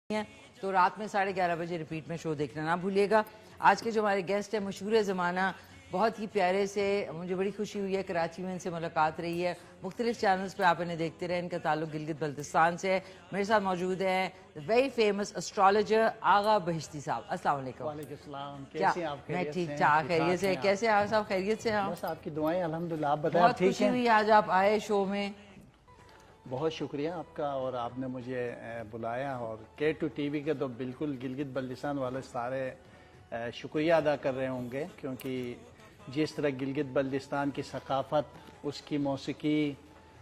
हैं तो रात में 11:30 बजे रिपीट में शो देखना ना भूलिएगा। आज के जो हमारे गेस्ट हैं मशहूर ज़माना, बहुत ही प्यारे से, मुझे बड़ी खुशी हुई है कराची में इनसे मुलाकात रही है। मुख्तलिफ चैनल्स पे आप इन्हें देखते रहे। इनका ताल्लुक गिलगित बल्तिस्तान से है। मेरे साथ मौजूद हैं वेरी फेमस एस्ट्रोलॉजर आगा बहिश्ती साहब। अस्सलाम वालेकुम। वालेकुम सलाम। कैसे हैं आप? मैं ठीक ठाक, खैरियत से। कैसे आगा साहब? खैरियत से हैं? बस आपकी दुआएं अल्हम्दुलिल्लाह। आप बताएं, बहुत ठीक खुशी हैं? हुई आज आप आए शो में। बहुत शुक्रिया आपका, और आपने मुझे बुलाया, और K2 TV के तो बिल्कुल गिलगित बल्तिस्तान वाले सारे शुक्रिया अदा कर रहे होंगे, क्योंकि जिस तरह गिलगित बल्तिस्तान की सकाफ़त, उसकी मौसीकी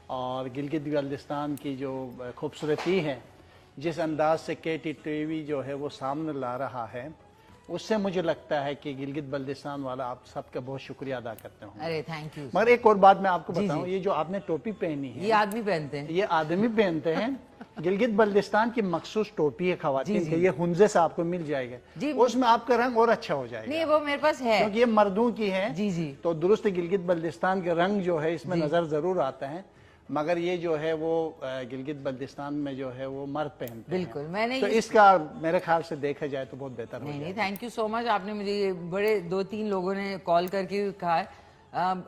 और गिलगित बल्तिस्तान की जो खूबसूरती है, जिस अंदाज से K2 TV जो है वो सामने ला रहा है, उससे मुझे लगता है कि गिलगित बल्तिस्तान वाला आप सबका बहुत शुक्रिया अदा करते हैं। अरे थैंक यू। मगर एक और बात मैं आपको बताऊं, ये जो आपने टोपी पहनी है, ये आदमी पहनते हैं। ये आदमी पहनते हैं। गिलगित बल्तिस्तान की मखसूस टोपी है खवातीन की, ये हुंजे से आपको मिल जाएगा, उसमें आपका रंग और अच्छा हो जाएगा। नहीं, वो मेरे पास है, क्योंकि ये मर्दों की है। जी जी। तो दुरुस्त गिलगित बल्तिस्तान के रंग जो है इसमें नजर जरूर आता है, मगर ये जो है वो गिलगित बल्तिस्तान में जो है वो मर्द पहनते हैं। बिल्कुल। मैंने तो इसका मेरे ख्याल से देखा जाए तो बहुत बेहतर हो नहीं, थैंक यू सो मच। आपने मुझे ये बड़े 2-3 लोगों ने कॉल करके कहा है।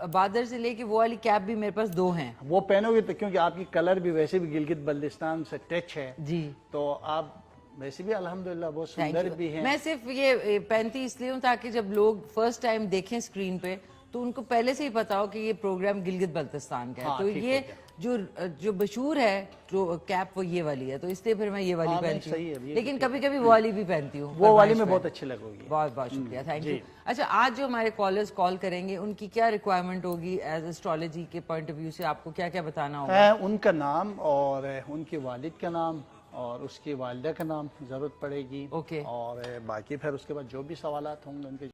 बादर से लेके वो वाली कैप भी मेरे पास 2 हैं। वो पहनोगे तो, क्योंकि आपकी कलर भी वैसे भी गिलगित बल्तिस्तान से टच है जी, तो आप वैसे भी अल्हम्दुलिल्लाह बहुत सुंदर भी हैं। मैं सिर्फ ये पहनती इसलिए हूँ ताकि जब लोग फर्स्ट टाइम देखें स्क्रीन पे तो उनको पहले से ही पता हो कि ये प्रोग्राम गिलगित बल्तिस्तान का है। हाँ, तो ये जो मशहूर है जो कैप वो ये वाली है, तो इसलिए फिर मैं ये वाली पहनती हूँ। लेकिन कभी कभी वो वाली भी पहनती हूँ। वो वाली में बहुत अच्छी लगोगी। बहुत बहुत शुक्रिया, थैंक यू। अच्छा, आज जो हमारे कॉलर्स कॉल करेंगे उनकी क्या रिक्वायरमेंट होगी एज एस्ट्रोलॉजी के पॉइंट ऑफ व्यू से? आपको क्या क्या बताना होगा? उनका नाम और उनके वालिद का नाम और उसकी वालिदा का नाम जरूरत पड़ेगी। ओके। और बाकी फिर उसके बाद जो भी सवालात होंगे उनके